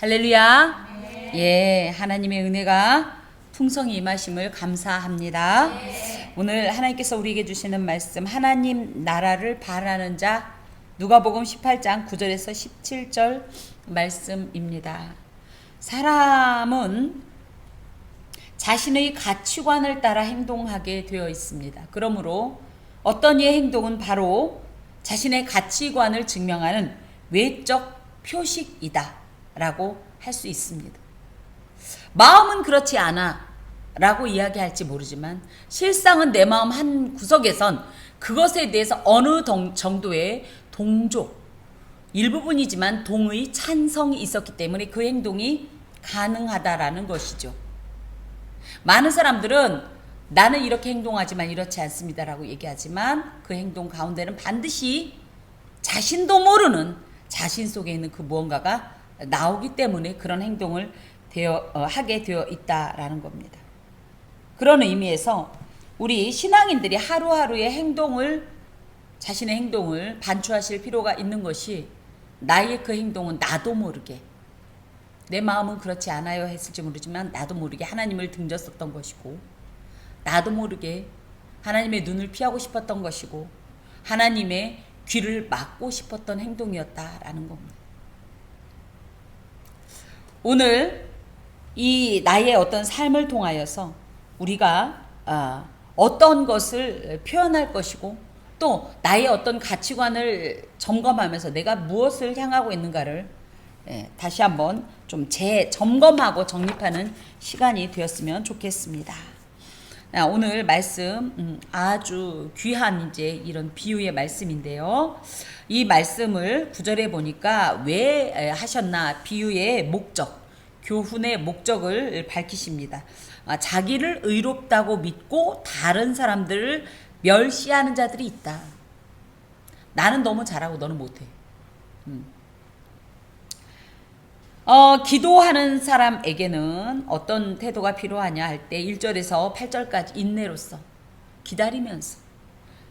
할렐루야. 예, 하나님의 은혜가 풍성히 임하심을 감사합니다. 오늘 하나님께서 우리에게 주시는 말씀, 하나님 나라를 바라는 자, 누가복음 18장 9절에서 17절 말씀입니다. 사람은 자신의 가치관을 따라 행동하게 되어 있습니다. 그러므로 어떤 이의 행동은 바로 자신의 가치관을 증명하는 외적 표식이다 라고 할 수 있습니다. 마음은 그렇지 않아 라고 이야기할지 모르지만 실상은 내 마음 한 구석에선 그것에 대해서 어느 정도의 동조, 일부분이지만 동의 찬성이 있었기 때문에 그 행동이 가능하다라는 것이죠. 많은 사람들은 나는 이렇게 행동하지만 이렇지 않습니다 라고 얘기하지만 그 행동 가운데는 반드시 자신도 모르는 자신 속에 있는 그 무언가가 나오기 때문에 그런 행동을 하게 되어 있다라는 겁니다. 그런 의미에서 우리 신앙인들이 하루하루의 자신의 행동을 반추하실 필요가 있는 것이 나의 그 행동은 나도 모르게, 내 마음은 그렇지 않아요 했을지 모르지만 나도 모르게 하나님을 등졌었던 것이고, 나도 모르게 하나님의 눈을 피하고 싶었던 것이고, 하나님의 귀를 막고 싶었던 행동이었다라는 겁니다. 오늘 이 나의 어떤 삶을 통하여서 우리가 어떤 것을 표현할 것이고 또 나의 어떤 가치관을 점검하면서 내가 무엇을 향하고 있는가를 다시 한번 좀 재점검하고 정립하는 시간이 되었으면 좋겠습니다. 오늘 말씀 아주 귀한 이제 이런 비유의 말씀인데요. 이 말씀을 9절에 보니까 왜 하셨나, 비유의 목적, 교훈의 목적을 밝히십니다. 자기를 의롭다고 믿고 다른 사람들을 멸시하는 자들이 있다. 나는 너무 잘하고 너는 못해. 기도하는 사람에게는 어떤 태도가 필요하냐 할 때 1절에서 8절까지 인내로서 기다리면서,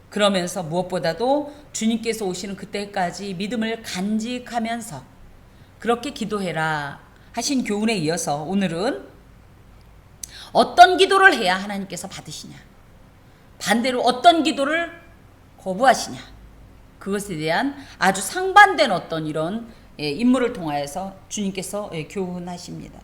그러면서 무엇보다도 주님께서 오시는 그때까지 믿음을 간직하면서 그렇게 기도해라 하신 교훈에 이어서 오늘은 어떤 기도를 해야 하나님께서 받으시냐, 반대로 어떤 기도를 거부하시냐, 그것에 대한 아주 상반된 어떤 이런 인물을 통하여서 주님께서 교훈하십니다.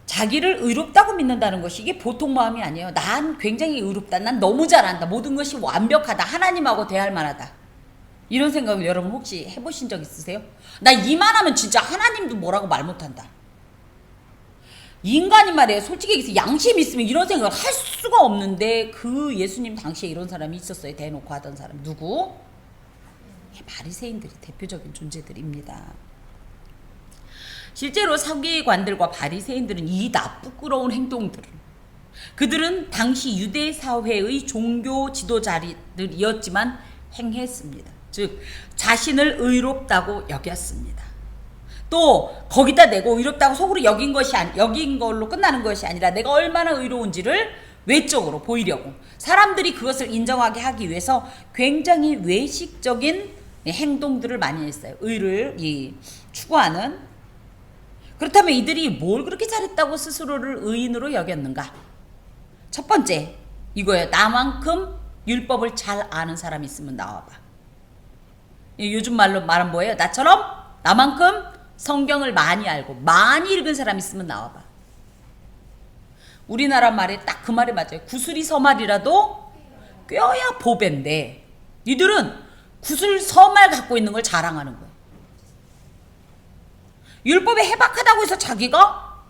자기를 의롭다고 믿는다는 것이 이게 보통 마음이 아니에요. 난 굉장히 의롭다, 난 너무 잘한다, 모든 것이 완벽하다, 하나님하고 대할 만하다, 이런 생각을 여러분 혹시 해보신 적 있으세요? 나 이만하면 진짜 하나님도 뭐라고 말 못한다. 인간이 말이에요, 솔직히 얘기해서 양심 있으면 이런 생각을 할 수가 없는데 그 예수님 당시에 이런 사람이 있었어요. 대놓고 하던 사람. 누구? 바리새인들이 대표적인 존재들입니다. 실제로 서기관들과 바리새인들은 이 부끄러운 행동들을, 그들은 당시 유대 사회의 종교 지도자들이었지만 행했습니다. 즉 자신을 의롭다고 여겼습니다. 또 거기다 내고 의롭다고 속으로 여긴 걸로 끝나는 것이 아니라 내가 얼마나 의로운지를 외적으로 보이려고 사람들이 그것을 인정하게 하기 위해서 굉장히 외식적인 행동들을 많이 했어요. 의를 추구하는. 그렇다면 이들이 뭘 그렇게 잘했다고 스스로를 의인으로 여겼는가? 첫 번째 이거예요. 나만큼 율법을 잘 아는 사람이 있으면 나와봐. 요즘 말로 말은 뭐예요? 나만큼 성경을 많이 알고 많이 읽은 사람이 있으면 나와봐. 우리나라 말에 딱 그 말이 맞아요. 구슬이 서말이라도 꿰어야 보배인데 니들은 구슬 서말 갖고 있는 걸 자랑하는 거예요. 율법에 해박하다고 해서 자기가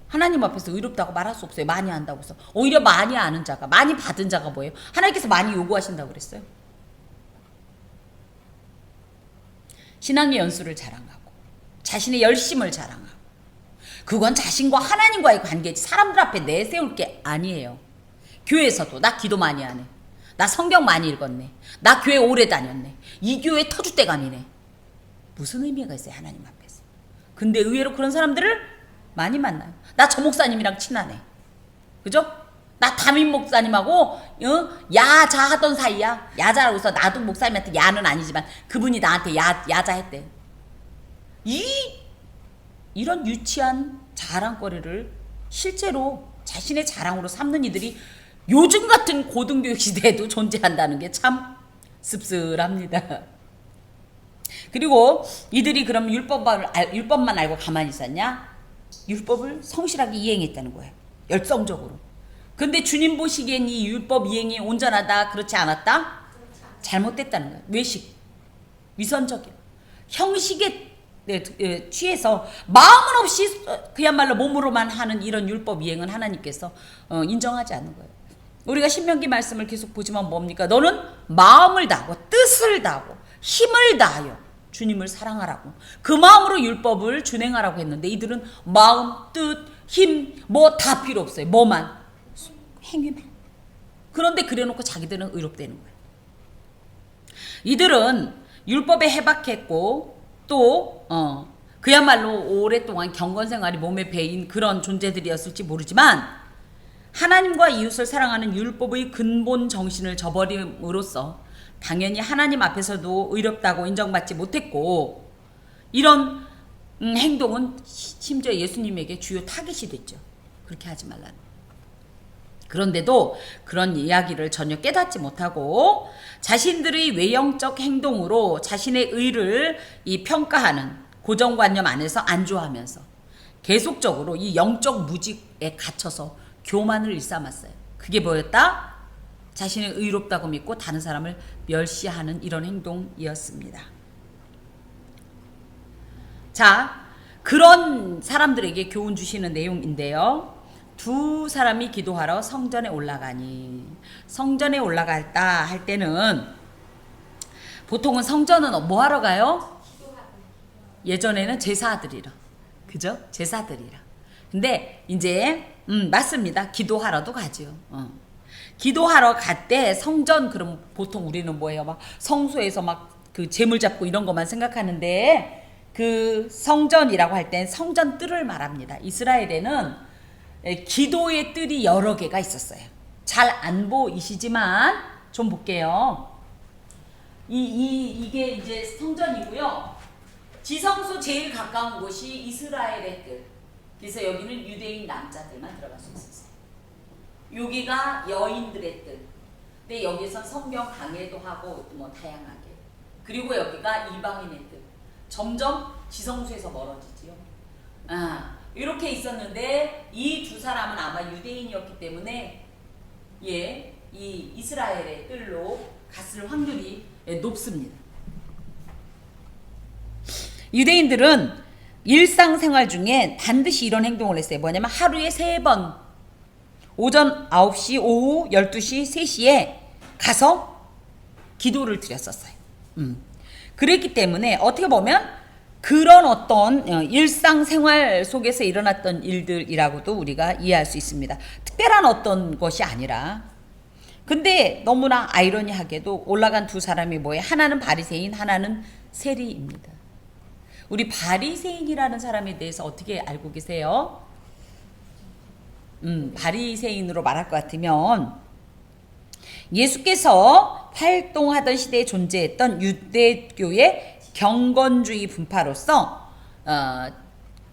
하나님 앞에서 의롭다고 말할 수 없어요. 많이 안다고 해서. 오히려 많이 아는 자가, 많이 받은 자가 뭐예요? 하나님께서 많이 요구하신다고 그랬어요. 신앙의 연수를 자랑하고 자신의 열심을 자랑하고, 그건 자신과 하나님과의 관계지 사람들 앞에 내세울 게 아니에요. 교회에서도 나 기도 많이 하네, 나 성경 많이 읽었네, 나 교회 오래 다녔네, 이 교회 터줏대감이네. 무슨 의미가 있어요 하나님 앞에서? 근데 의외로 그런 사람들을 많이 만나요. 나 저 목사님이랑 친하네, 그죠? 나 담임 목사님하고 야자 하던 사이야. 야자라고 해서 나도 목사님한테 야는 아니지만 그분이 나한테 야자 했대. 이런 유치한 자랑거리를 실제로 자신의 자랑으로 삼는 이들이 요즘 같은 고등교육 시대에도 존재한다는 게 참 씁쓸합니다. 그리고 이들이 그럼 율법만 알고 가만히 있었냐? 율법을 성실하게 이행했다는 거예요. 열성적으로. 근데 주님 보시기엔 이 율법 이행이 온전하다, 그렇지 않았다? 잘못됐다는 거예요. 외식, 위선적이요. 형식에 취해서 마음은 없이 그야말로 몸으로만 하는 이런 율법 이행은 하나님께서 인정하지 않는 거예요. 우리가 신명기 말씀을 계속 보지만 뭡니까? 너는 마음을 다하고 뜻을 다하고 힘을 다하여 주님을 사랑하라고, 그 마음으로 율법을 준행하라고 했는데 이들은 마음, 뜻, 힘 뭐 다 필요 없어요. 뭐만? 행위만. 그런데 그래놓고 자기들은 의롭다는 거예요. 이들은 율법에 해박했고 또 그야말로 오랫동안 경건생활이 몸에 배인 그런 존재들이었을지 모르지만 하나님과 이웃을 사랑하는 율법의 근본 정신을 저버림으로써 당연히 하나님 앞에서도 의롭다고 인정받지 못했고, 이런 행동은 심지어 예수님에게 주요 타깃이 됐죠. 그렇게 하지 말라는. 그런데도 그런 이야기를 전혀 깨닫지 못하고 자신들의 외형적 행동으로 자신의 의를 평가하는 고정관념 안에서 안주하면서 계속적으로 이 영적 무직에 갇혀서 교만을 일삼았어요. 그게 뭐였다? 자신의 의롭다고 믿고 다른 사람을 멸시하는 이런 행동이었습니다. 자, 그런 사람들에게 교훈 주시는 내용인데요. 두 사람이 기도하러 성전에 올라가니, 성전에 올라갔다 할 때는 보통은 성전은 뭐 하러 가요? 예전에는 제사드리러, 그죠? 제사드리러. 근데 이제 맞습니다. 기도하러도 가죠. 기도하러 갈 때 성전, 그럼 보통 우리는 뭐예요? 막 성소에서 막 그 재물 잡고 이런 것만 생각하는데, 그 성전이라고 할 땐 성전 뜰을 말합니다. 이스라엘에는 기도의 뜰이 여러 개가 있었어요. 잘 안 보이시지만 좀 볼게요. 이게 이제 성전이고요. 지성소 제일 가까운 곳이 이스라엘의 뜰. 그래서 여기는 유대인 남자들만 들어갈 수 있었어요. 여기가 여인들의 뜰. 근데 여기서 성경 강해도 하고 뭐 다양하게. 그리고 여기가 이방인의 뜰. 점점 지성소에서 멀어지지요. 이렇게 있었는데 이 두 사람은 아마 유대인이었기 때문에 이 이스라엘의 뜰로 갔을 확률이 높습니다. 유대인들은 일상생활 중에 반드시 이런 행동을 했어요. 뭐냐면 하루에 3번, 오전 9시, 오후 12시, 3시에 가서 기도를 드렸었어요. 그랬기 때문에 어떻게 보면 그런 어떤 일상생활 속에서 일어났던 일들이라고도 우리가 이해할 수 있습니다. 특별한 어떤 것이 아니라. 근데 너무나 아이러니하게도 올라간 두 사람이 뭐예요? 하나는 바리새인, 하나는 세리입니다. 우리 바리새인이라는 사람에 대해서 어떻게 알고 계세요? 바리새인으로 말할 것 같으면 예수께서 활동하던 시대에 존재했던 유대교의 경건주의 분파로서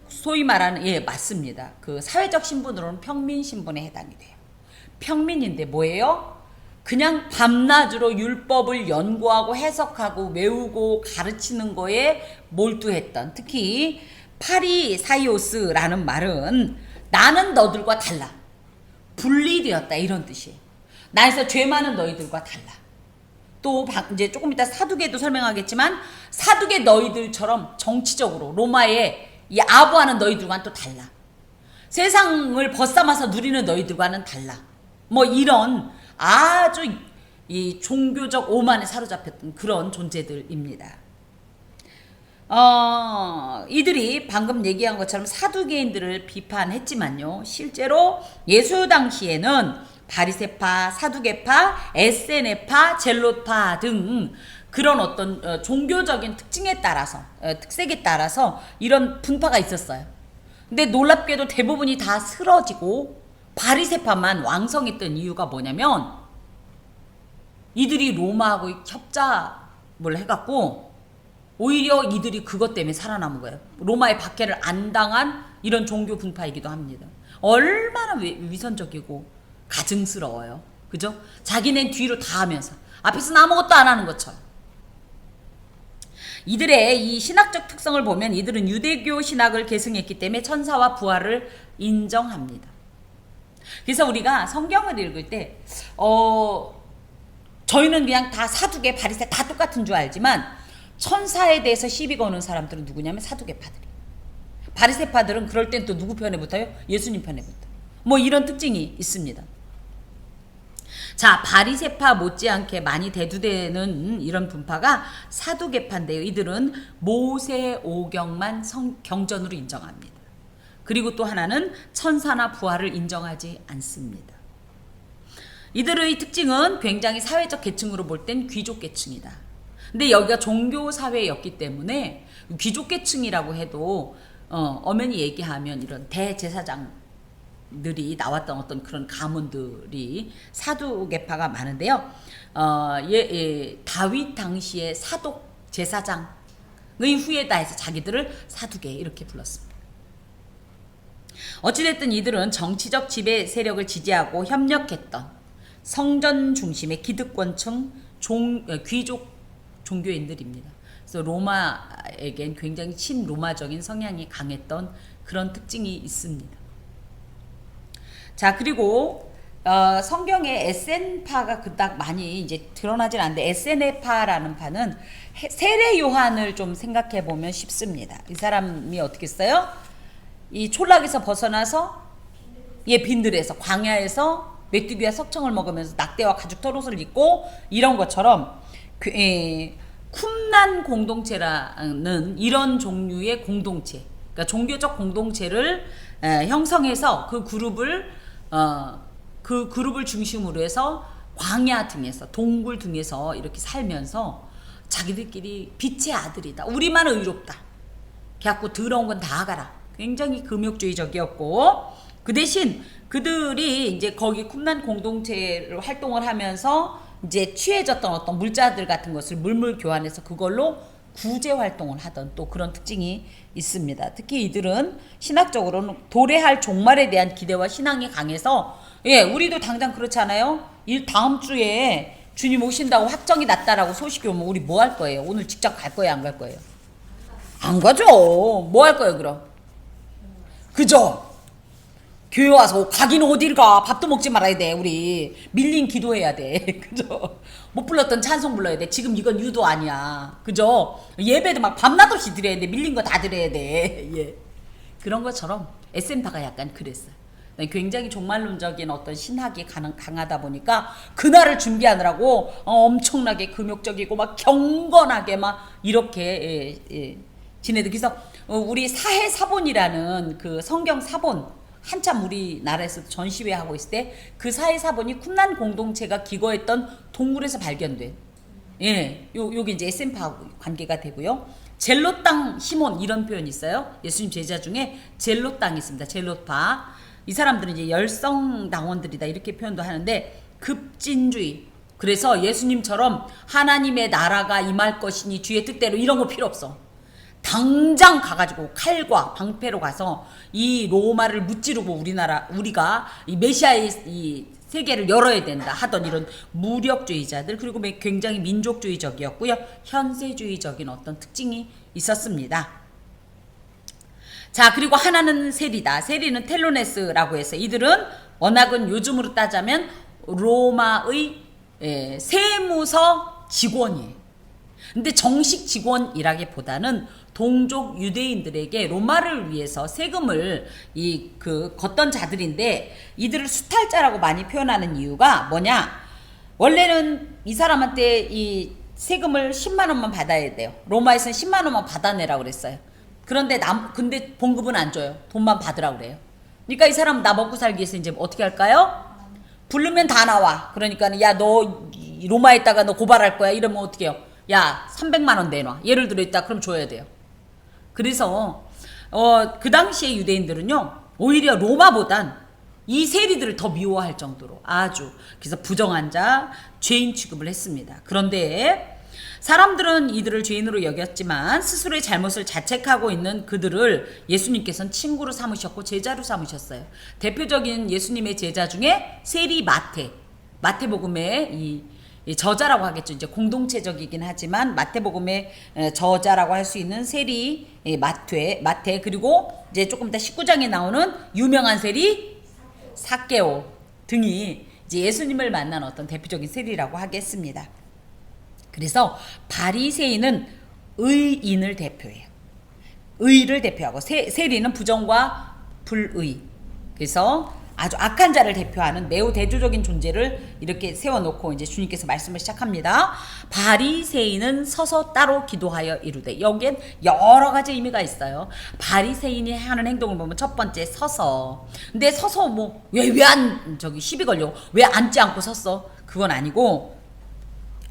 소위 말하는 맞습니다. 그 사회적 신분으로는 평민 신분에 해당이 돼요. 평민인데 뭐예요? 그냥 밤낮으로 율법을 연구하고 해석하고 외우고 가르치는 거에 몰두했던, 특히 파리사이오스라는 말은 나는 너들과 달라, 분리되었다 이런 뜻이에요. 나에서 죄 많은 너희들과 달라. 또 이제 조금 이따 사두개도 설명하겠지만 사두개 너희들처럼 정치적으로 로마의 이 아부하는 너희들과는 또 달라. 세상을 벗삼아서 누리는 너희들과는 달라. 뭐 이런 아주 이 종교적 오만에 사로잡혔던 그런 존재들입니다. 이들이 방금 얘기한 것처럼 사두개인들을 비판했지만요, 실제로 예수 당시에는 바리새파, 사두개파, 에세네파, 젤롯파 등 그런 어떤 종교적인 특징에 따라서, 특색에 따라서 이런 분파가 있었어요. 근데 놀랍게도 대부분이 다 쓰러지고 바리새파만 왕성했던 이유가 뭐냐면 이들이 로마하고 협잡을 해갖고 오히려 이들이 그것 때문에 살아남은 거예요. 로마의 박해를 안 당한 이런 종교 분파이기도 합니다. 얼마나 위선적이고 가증스러워요. 그죠? 자기네 뒤로 다 하면서 앞에서는 아무것도 안 하는 것처럼. 이들의 이 신학적 특성을 보면 이들은 유대교 신학을 계승했기 때문에 천사와 부활을 인정합니다. 그래서 우리가 성경을 읽을 때 저희는 그냥 다 사두개, 바리새 다 똑같은 줄 알지만 천사에 대해서 시비 거는 사람들은 누구냐면 사두개파들이에요. 바리새파들은 그럴 땐 또 누구 편에 붙어요? 예수님 편에 붙어요. 뭐 이런 특징이 있습니다. 자, 바리새파 못지않게 많이 대두되는 이런 분파가 사두개파인데요. 이들은 모세 오경만 경전으로 인정합니다. 그리고 또 하나는 천사나 부활을 인정하지 않습니다. 이들의 특징은 굉장히 사회적 계층으로 볼 땐 귀족 계층이다. 근데 여기가 종교 사회였기 때문에 귀족 계층이라고 해도 엄연히 얘기하면 이런 대제사장들이 나왔던 어떤 그런 가문들이 사두개파가 많은데요. 다윗 당시의 사독 제사장의 후예다 해서 자기들을 사두개 이렇게 불렀습니다. 어찌됐든 이들은 정치적 지배 세력을 지지하고 협력했던 성전 중심의 기득권층 귀족 종교인들입니다. 그래서 로마에겐 굉장히 친로마적인 성향이 강했던 그런 특징이 있습니다. 자, 그리고 성경에 에센파가 그닥 많이 이제 드러나진 않는데 에세네파라는 파는 세례 요한을 좀 생각해 보면 쉽습니다. 이 사람이 어떻게 했어요? 이 촌락에서 벗어나서 빈들에서 광야에서 메뚜기와 석청을 먹으면서 낙대와 가죽 털옷을 입고 이런 것처럼 쿰난 공동체라는 이런 종류의 공동체, 그러니까 종교적 공동체를 형성해서 그 그룹을 중심으로 해서 광야 등에서 동굴 등에서 이렇게 살면서 자기들끼리 빛의 아들이다, 우리만 의롭다, 걔갖고 더러운 건 다 가라, 굉장히 금욕주의적이었고, 그 대신 그들이 이제 거기 쿰난 공동체를 활동을 하면서 이제 취해졌던 어떤 물자들 같은 것을 물물 교환해서 그걸로 구제 활동을 하던 또 그런 특징이 있습니다. 특히 이들은 신학적으로는 도래할 종말에 대한 기대와 신앙이 강해서, 우리도 당장 그렇지 않아요? 다음 주에 주님 오신다고 확정이 났다라고 소식이 오면 우리 뭐 할 거예요? 오늘 직접 갈 거예요? 안 갈 거예요? 안 가죠. 뭐 할 거예요 그럼? 그죠? 교회 와서 가기는 어딜 가? 밥도 먹지 말아야 돼. 우리 밀린 기도해야 돼. 그죠? 못 불렀던 찬송 불러야 돼. 지금 이건 유도 아니야. 그죠? 예배도 막 밤낮 없이 드려야 돼. 밀린 거 다 드려야 돼. 예. 그런 것처럼 에센파가 약간 그랬어요. 굉장히 종말론적인 어떤 신학이 강하다 보니까 그날을 준비하느라고 엄청나게 금욕적이고 막 경건하게 막 이렇게 지내도. 그래서 우리 사해사본이라는 그 성경 사본 한참 우리나라에서 전시회 하고 있을 때 그 사해사본이 쿰난 공동체가 기거했던 동굴에서 발견된, 요게 이제 에센파하고 관계가 되고요. 젤롯 땅 시몬 이런 표현이 있어요. 예수님 제자 중에 젤롯 땅이 있습니다. 젤롯파. 이 사람들은 이제 열성당원들이다 이렇게 표현도 하는데 급진주의. 그래서 예수님처럼 하나님의 나라가 임할 것이니 주의 뜻대로 이런 거 필요 없어. 당장 가가지고 칼과 방패로 가서 이 로마를 무찌르고 우리가 이 메시아의 이 세계를 열어야 된다 하던 이런 무력주의자들, 그리고 굉장히 민족주의적이었고요. 현세주의적인 어떤 특징이 있었습니다. 자, 그리고 하나는 세리다. 세리는 텔로네스라고 해서 이들은 워낙은 요즘으로 따자면 로마의 세무서 직원이에요. 근데 정식 직원이라기보다는 동족 유대인들에게 로마를 위해서 세금을 걷던 자들인데, 이들을 수탈자라고 많이 표현하는 이유가 뭐냐? 원래는 이 사람한테 이 세금을 10만 원만 받아야 돼요. 로마에서는 10만 원만 받아내라고 그랬어요. 그런데 근데 봉급은 안 줘요. 돈만 받으라고 그래요. 그러니까 이 사람 나 먹고 살기 위해서 이제 어떻게 할까요? 부르면 다 나와. 그러니까 야, 너 로마에 있다가 너 고발할 거야. 이러면 어떻게 해요? 야, 300만 원 내놔. 예를 들어 있다. 그럼 줘야 돼요. 그래서 그 당시에 유대인들은요, 오히려 로마보단 이 세리들을 더 미워할 정도로 아주, 그래서 부정한 자, 죄인 취급을 했습니다. 그런데 사람들은 이들을 죄인으로 여겼지만 스스로의 잘못을 자책하고 있는 그들을 예수님께서는 친구로 삼으셨고 제자로 삼으셨어요. 대표적인 예수님의 제자 중에 세리 마태복음의 이 저자라고 하겠죠. 이제 공동체적이긴 하지만 마태복음의 저자라고 할 수 있는 세리 마태 그리고 이제 조금 이따 19장에 나오는 유명한 세리 삭개오 등이 이제 예수님을 만난 어떤 대표적인 세리라고 하겠습니다. 그래서 바리새인은 의인을 대표해요. 의를 대표하고 세리는 부정과 불의. 그래서 아주 악한 자를 대표하는 매우 대조적인 존재를 이렇게 세워놓고 이제 주님께서 말씀을 시작합니다. 바리새인은 서서 따로 기도하여 이르되. 여기엔 여러 가지 의미가 있어요. 바리새인이 하는 행동을 보면 첫 번째 서서. 근데 서서 뭐 왜 안 시비 걸려고 왜 앉지 않고 섰어? 그건 아니고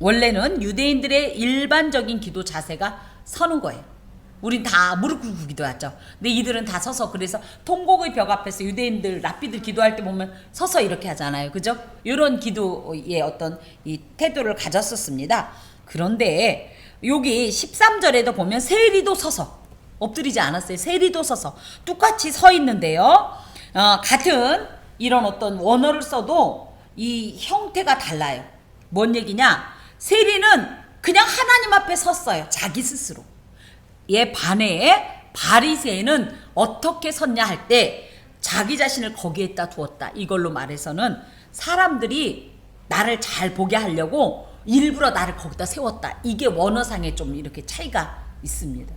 원래는 유대인들의 일반적인 기도 자세가 서는 거예요. 우린 다 무릎 꿇고 기도하죠. 근데 이들은 다 서서, 그래서 통곡의 벽 앞에서 유대인들 랍비들 기도할 때 보면 서서 이렇게 하잖아요. 그죠? 이런 기도의 어떤 이 태도를 가졌었습니다. 그런데 여기 13절에도 보면 세리도 서서, 엎드리지 않았어요. 세리도 서서 똑같이 서 있는데요. 같은 이런 어떤 원어를 써도 이 형태가 달라요. 뭔 얘기냐? 세리는 그냥 하나님 앞에 섰어요. 자기 스스로. 에 반해 바리새인은 어떻게 섰냐 할 때 자기 자신을 거기에다 두었다. 이걸로 말해서는 사람들이 나를 잘 보게 하려고 일부러 나를 거기다 세웠다. 이게 원어상에 좀 이렇게 차이가 있습니다.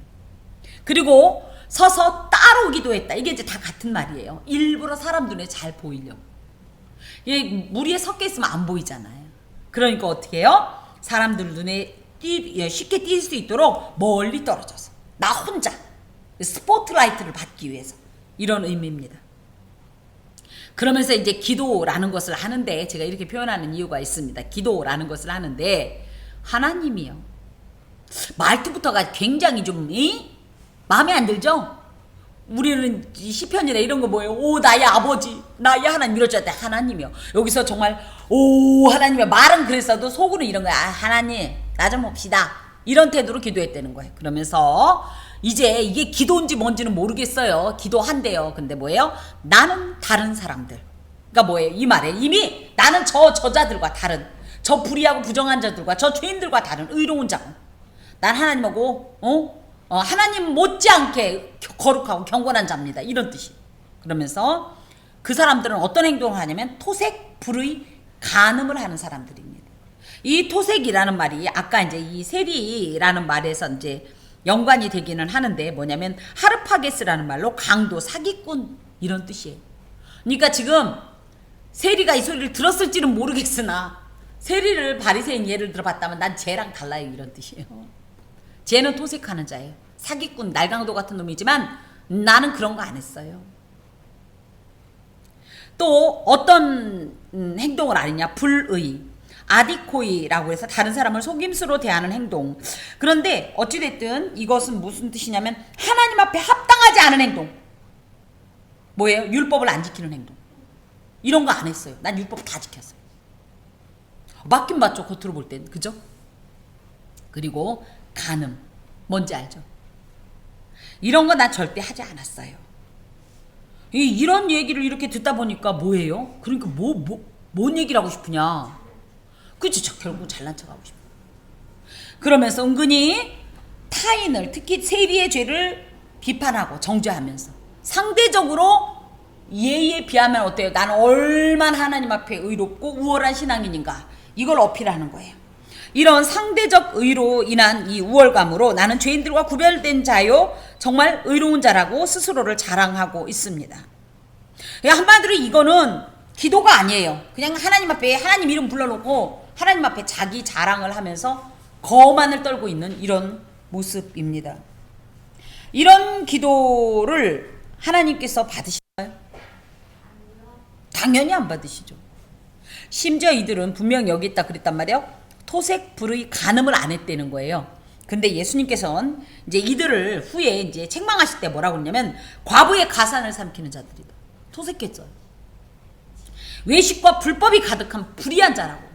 그리고 서서 따로 기도했다. 이게 이제 다 같은 말이에요. 일부러 사람 눈에 잘 보이려고. 무리에 섞여 있으면 안 보이잖아요. 그러니까 어떻게 해요? 사람들 눈에 쉽게 띌 수 있도록 멀리 떨어져서 나 혼자 스포트라이트를 받기 위해서, 이런 의미입니다. 그러면서 이제 기도라는 것을 하는데, 제가 이렇게 표현하는 이유가 있습니다. 기도라는 것을 하는데 하나님이요, 말투부터가 굉장히 좀 마음에 안 들죠? 우리는 시편이나 이런 거 뭐예요? 오 나의 아버지, 나의 하나님 이러죠. 하나님이요. 여기서 정말 오 하나님이요, 말은 그랬어도 속으로 이런 거야. 하나님 나 좀 봅시다. 이런 태도로 기도했다는 거예요. 그러면서 이제 이게 기도인지 뭔지는 모르겠어요. 기도한대요. 근데 뭐예요? 나는 다른 사람들. 그러니까 뭐예요? 이 말에 이미 나는 저자들과 다른, 저 불의하고 부정한 자들과 저 죄인들과 다른 의로운 자고, 난 하나님하고 하나님 못지않게 거룩하고 경건한 자입니다. 이런 뜻이. 그러면서 그 사람들은 어떤 행동을 하냐면 토색, 불의, 간음을 하는 사람들입니다. 이 토색이라는 말이 아까 이제 이 세리라는 말에서 이제 연관이 되기는 하는데, 뭐냐면 하르파게스라는 말로 강도, 사기꾼 이런 뜻이에요. 그러니까 지금 세리가 이 소리를 들었을지는 모르겠으나 세리를 바리새인 예를 들어봤다면 난 쟤랑 달라요, 이런 뜻이에요. 쟤는 토색하는 자예요. 사기꾼, 날강도 같은 놈이지만 나는 그런 거 안 했어요. 또 어떤 행동을 아느냐? 불의, 아디코이라고 해서 다른 사람을 속임수로 대하는 행동. 그런데 어찌됐든 이것은 무슨 뜻이냐면 하나님 앞에 합당하지 않은 행동. 뭐예요? 율법을 안 지키는 행동. 이런 거 안 했어요. 난 율법 다 지켰어요. 맞긴 맞죠, 겉으로 볼 땐. 그죠? 그리고 간음, 뭔지 알죠? 이런 거 난 절대 하지 않았어요. 이런 얘기를 이렇게 듣다 보니까 뭐예요? 그러니까 뭔 얘기를 하고 싶으냐? 그치, 결국 잘난 척하고 싶어. 그러면서 은근히 타인을, 특히 세리의 죄를 비판하고 정죄하면서 상대적으로 예에 비하면 어때요? 나는 얼마나 하나님 앞에 의롭고 우월한 신앙인인가, 이걸 어필하는 거예요. 이런 상대적 의로 인한 이 우월감으로 나는 죄인들과 구별된 자요, 정말 의로운 자라고 스스로를 자랑하고 있습니다. 한마디로 이거는 기도가 아니에요. 그냥 하나님 앞에 하나님 이름 불러놓고 하나님 앞에 자기 자랑을 하면서 거만을 떨고 있는 이런 모습입니다. 이런 기도를 하나님께서 받으실까요? 당연히 안 받으시죠. 심지어 이들은 분명 여기 있다 그랬단 말이에요. 토색, 불의, 간음을 안 했다는 거예요. 근데 예수님께서는 이제 이들을 후에 이제 책망하실 때 뭐라고 그러냐면 과부의 가산을 삼키는 자들이다. 토색했어요. 외식과 불법이 가득한 불의한 자라고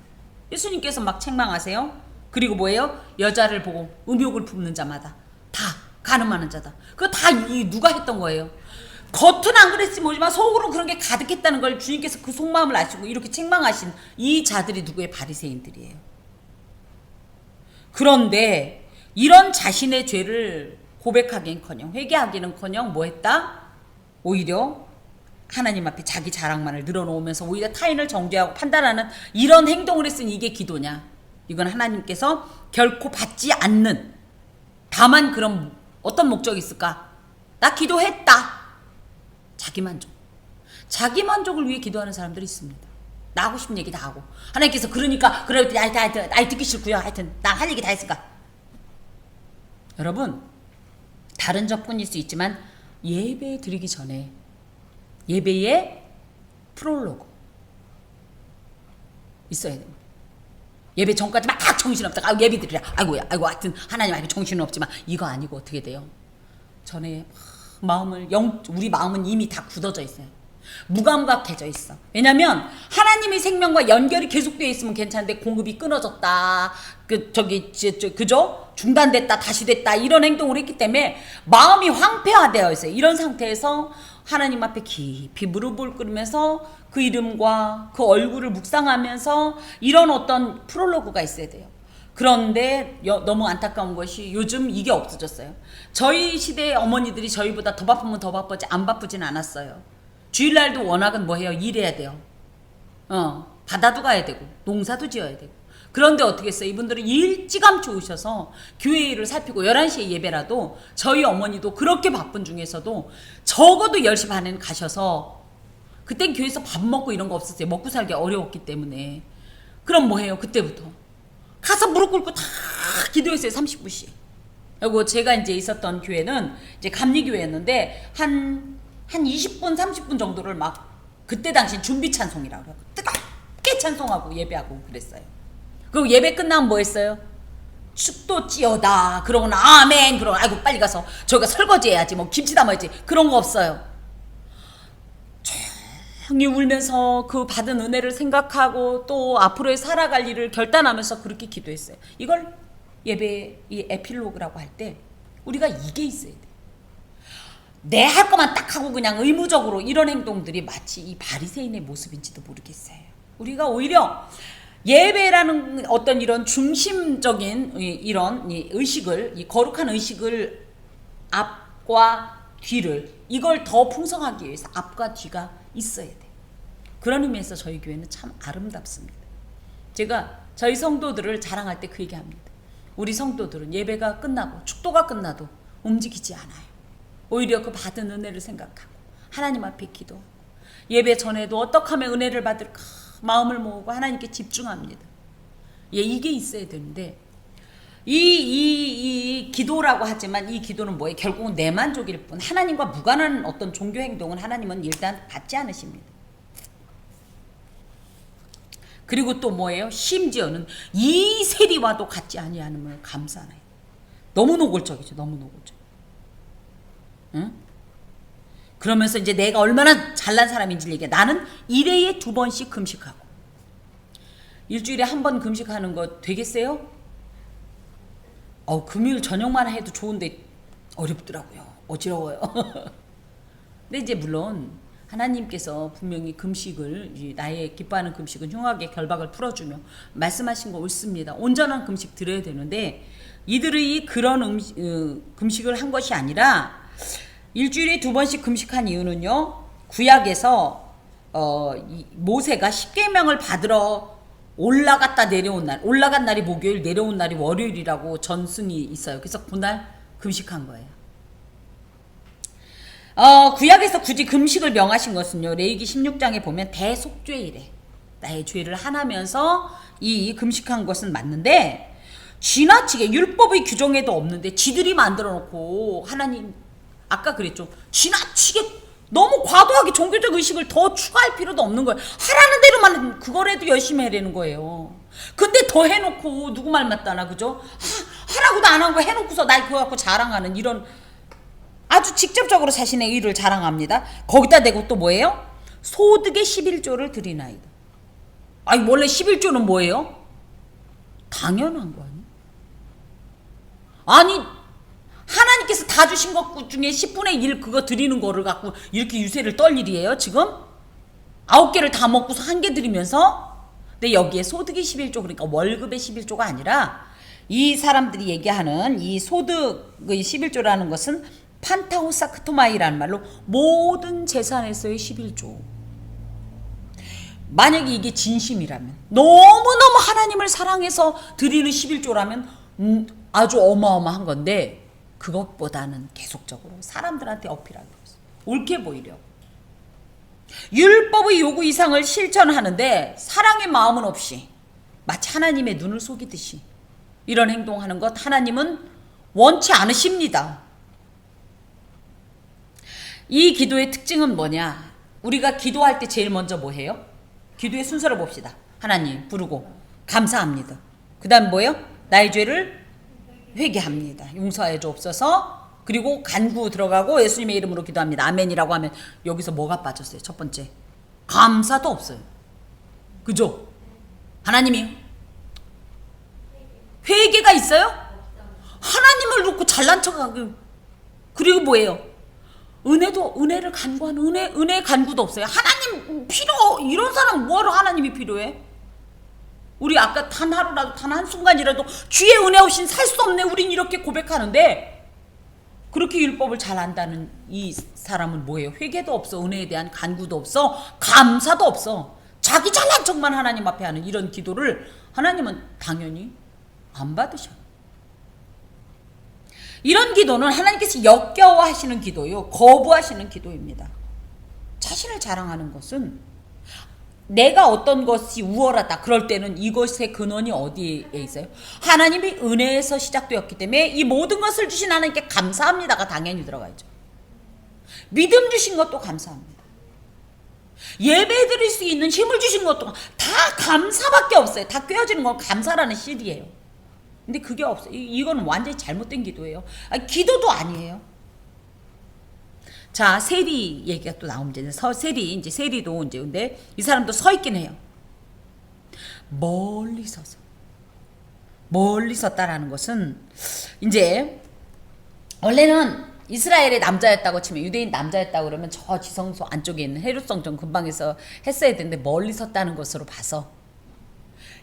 예수님께서 막 책망하세요. 그리고 뭐예요? 여자를 보고 음욕을 품는 자마다 다 간음하는 자다. 그거 다 누가 했던 거예요? 겉은 안 그랬지 모르지만 속으로 그런 게 가득했다는 걸 주님께서 그 속마음을 아시고 이렇게 책망하신 이 자들이 누구의? 바리새인들이에요. 그런데 이런 자신의 죄를 고백하기는커녕 회개하기는커녕 뭐 했다? 오히려 하나님 앞에 자기 자랑만을 늘어놓으면서 오히려 타인을 정죄하고 판단하는 이런 행동을 했으니 이게 기도냐? 이건 하나님께서 결코 받지 않는, 다만 그런 어떤 목적이 있을까? 나 기도했다. 자기 만족을 위해 기도하는 사람들이 있습니다. 나 하고 싶은 얘기 다 하고 하나님께서 그러니까 그럴 때 아이 듣기 싫고요. 하여튼 나 할 얘기 다 했으니까. 여러분, 다른 접근일 수 있지만 예배 드리기 전에 예배의 프롤로그 있어야 됩니다. 예배 전까지 막 정신없다가 예배 드리라. 아이고 하여튼 하나님 앞에 정신은 없지만 이거 아니고 어떻게 돼요? 전에 우리 마음은 이미 다 굳어져 있어요. 무감각해져 있어. 왜냐면 하나님의 생명과 연결이 계속되어 있으면 괜찮은데 공급이 끊어졌다. 그죠? 중단됐다. 다시 됐다. 이런 행동을 했기 때문에 마음이 황폐화되어 있어요. 이런 상태에서 하나님 앞에 깊이 무릎을 꿇으면서 그 이름과 그 얼굴을 묵상하면서 이런 어떤 프롤로그가 있어야 돼요. 그런데 너무 안타까운 것이 요즘 이게 없어졌어요. 저희 시대의 어머니들이 저희보다 더 바쁘면 더 바쁘지 안 바쁘진 않았어요. 주일날도 워낙은 뭐 해요? 일해야 돼요. 바다도 가야 되고 농사도 지어야 되고. 그런데 어떻게 했어요? 이분들은 일찌감치 오셔서 교회 일을 살피고 11시에 예배라도 저희 어머니도 그렇게 바쁜 중에서도 적어도 10시 반에는 가셔서, 그땐 교회에서 밥 먹고 이런 거 없었어요. 먹고 살기 어려웠기 때문에. 그럼 뭐 해요? 그때부터 가서 무릎 꿇고 다 기도했어요. 30분씩. 그리고 제가 이제 있었던 교회는 이제 감리교회였는데 한 20분 30분 정도를 막 그때 당시 준비 찬송이라고 그래요. 뜨겁게 찬송하고 예배하고 그랬어요. 그리고 예배 끝나면 뭐 했어요? 축도찌어다 그러고는 아멘 그러고 아이고 빨리 가서 저희가 설거지 해야지 뭐 김치 담아야지 그런 거 없어요. 조용히 울면서 그 받은 은혜를 생각하고 또 앞으로의 살아갈 일을 결단하면서 그렇게 기도했어요. 이걸 예배 이 에필로그라고 할 때 우리가 이게 있어야 돼. 내 할 것만 딱 하고 그냥 의무적으로 이런 행동들이 마치 이 바리새인의 모습인지도 모르겠어요. 우리가 오히려 예배라는 어떤 이런 중심적인 이런 의식을, 이 거룩한 의식을 앞과 뒤를 이걸 더 풍성하기 위해서 앞과 뒤가 있어야 돼. 그런 의미에서 저희 교회는 참 아름답습니다. 제가 저희 성도들을 자랑할 때 그 얘기합니다. 우리 성도들은 예배가 끝나고 축도가 끝나도 움직이지 않아요. 오히려 그 받은 은혜를 생각하고 하나님 앞에 기도하고 예배 전에도 어떻게 하면 은혜를 받을까 마음을 모으고 하나님께 집중합니다. 이게 있어야 되는데 이 기도라고 하지만 이 기도는 뭐예요? 결국은 내 만족일 뿐 하나님과 무관한 어떤 종교 행동은 하나님은 일단 받지 않으십니다. 그리고 또 뭐예요? 심지어는 이 세리와도 같지 아니하는 감사하나요? 너무 노골적이죠. 너무 노골적. 응? 그러면서 이제 내가 얼마나 잘난 사람인지를 얘기해. 나는 일회에 2번씩 금식하고 일주일에 1번 금식하는 거 되겠어요? 금요일 저녁만 해도 좋은데 어렵더라고요. 어지러워요. 근데 이제 물론 하나님께서 분명히 금식을, 나의 기뻐하는 금식은 흉악의 결박을 풀어주며 말씀하신 거 옳습니다. 온전한 금식 드려야 되는데 이들이 그런 금식을 한 것이 아니라 일주일에 2번씩 금식한 이유는요, 구약에서 모세가 십계명을 받으러 올라갔다 내려온 날, 올라간 날이 목요일, 내려온 날이 월요일이라고 전승이 있어요. 그래서 그날 금식한 거예요. 구약에서 굳이 금식을 명하신 것은요, 레위기 16장에 보면 대속죄일에 나의 죄를 하나면서 이 금식한 것은 맞는데, 지나치게 율법의 규정에도 없는데 지들이 만들어 놓고 하나님, 아까 그랬죠, 지나치게 너무 과도하게 종교적 의식을 더 추가할 필요도 없는 거예요. 하라는 대로만 그거라도 열심히 해라는 거예요. 근데 더 해놓고 누구 말 맞다나, 그죠? 하라고도 안 한 거 해놓고서 나 그거 갖고 자랑하는 이런, 아주 직접적으로 자신의 의를 자랑합니다. 거기다 대고 또 뭐예요? 소득의 11조를 드리나이다. 아니 원래 11조는 뭐예요? 당연한 거 아니에요? 아니 하나님께서 다 주신 것 중에 10분의 1 그거 드리는 거를 갖고 이렇게 유세를 떨 일이에요 지금? 9개를 다 먹고서 1개 드리면서? 근데 여기에 소득이 11조 그러니까 월급의 11조가 아니라 이 사람들이 얘기하는 이 소득의 11조라는 것은 판타호사 크토마이라는 말로 모든 재산에서의 11조. 만약에 이게 진심이라면 너무너무 하나님을 사랑해서 드리는 11조라면 아주 어마어마한 건데 그것보다는 계속적으로 사람들한테 어필하기 위해서 옳게 보이려 율법의 요구 이상을 실천하는데 사랑의 마음은 없이 마치 하나님의 눈을 속이듯이 이런 행동하는 것 하나님은 원치 않으십니다. 이 기도의 특징은 뭐냐? 우리가 기도할 때 제일 먼저 뭐 해요? 기도의 순서를 봅시다. 하나님 부르고 감사합니다. 그 다음 뭐예요? 나의 죄를 회개합니다. 용서해 주옵소서. 그리고 간구 들어가고 예수님의 이름으로 기도합니다. 아멘이라고 하면 여기서 뭐가 빠졌어요? 첫 번째 감사도 없어요. 그죠? 하나님이 회개가 있어요? 하나님을 놓고 잘난 척하고 그리고 뭐예요? 은혜를 간구하는 은혜의 간구도 없어요. 하나님 필요 이런 사람 뭐하러 하나님이 필요해? 우리 아까 단 하루라도 단 한순간이라도 주의 은혜 없인 살 수 없네 우린 이렇게 고백하는데 그렇게 율법을 잘 안다는 이 사람은 뭐예요? 회개도 없어. 은혜에 대한 간구도 없어. 감사도 없어. 자기 잘난 척만 하나님 앞에 하는 이런 기도를 하나님은 당연히 안 받으셔요. 이런 기도는 하나님께서 역겨워하시는 기도요. 거부하시는 기도입니다. 자신을 자랑하는 것은 내가 어떤 것이 우월하다. 그럴 때는 이것의 근원이 어디에 있어요? 하나님이 은혜에서 시작되었기 때문에 이 모든 것을 주신 하나님께 감사합니다가 당연히 들어가야죠. 믿음 주신 것도 감사합니다. 예배 드릴 수 있는 힘을 주신 것도 다 감사밖에 없어요. 다 꿰어지는 건 감사라는 실이에요. 근데 그게 없어요. 이건 완전히 잘못된 기도예요. 기도도 아니에요. 자, 세리 얘기가 또 나오면 세리도 이제 근데 이 사람도 서 있긴 해요. 멀리 섰다라는 것은 이제 원래는 이스라엘의 남자였다고 치면 유대인 남자였다고 그러면 저 지성소 안쪽에 있는 헤롯성전 근방에서 했어야 되는데 멀리 섰다는 것으로 봐서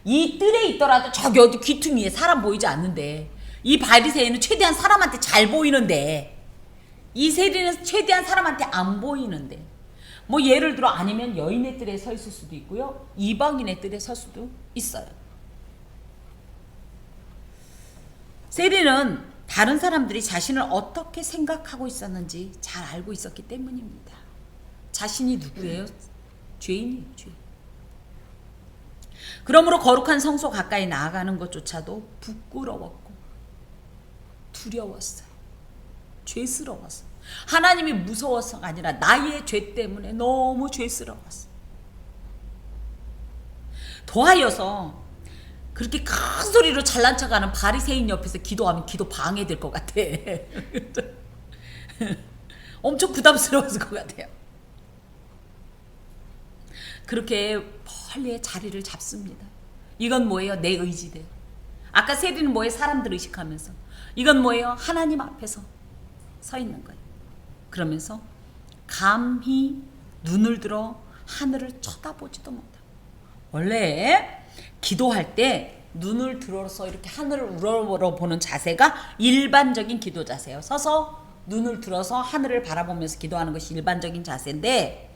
이 뜰에 있더라도 저기 어디 귀퉁이에 사람 보이지 않는데 이 바리새인은 최대한 사람한테 잘 보이는데 이 세리는 최대한 사람한테 안 보이는데 뭐 예를 들어 아니면 여인의 뜰에 서 있을 수도 있고요. 이방인의 뜰에 설 수도 있어요. 세리는 다른 사람들이 자신을 어떻게 생각하고 있었는지 잘 알고 있었기 때문입니다. 자신이 누구예요? 죄인이에요. 죄인. 그러므로 거룩한 성소 가까이 나아가는 것조차도 부끄러웠고 두려웠어요. 죄스러웠어. 하나님이 무서워서가 아니라 나의 죄 때문에 너무 죄스러웠어. 더하여서 그렇게 큰 소리로 잘난 척하는 바리새인 옆에서 기도하면 기도 방해될 것 같아. 엄청 부담스러웠을 것 같아요. 그렇게 멀리 자리를 잡습니다. 이건 뭐예요? 내 의지대로. 아까 세리는 뭐예요? 사람들 의식하면서. 이건 뭐예요? 하나님 앞에서 서 있는 거예요. 그러면서 감히 눈을 들어 하늘을 쳐다보지도 못하고. 원래 기도할 때 눈을 들어서 이렇게 하늘을 우러러보는 자세가 일반적인 기도 자세예요. 서서 눈을 들어서 하늘을 바라보면서 기도하는 것이 일반적인 자세인데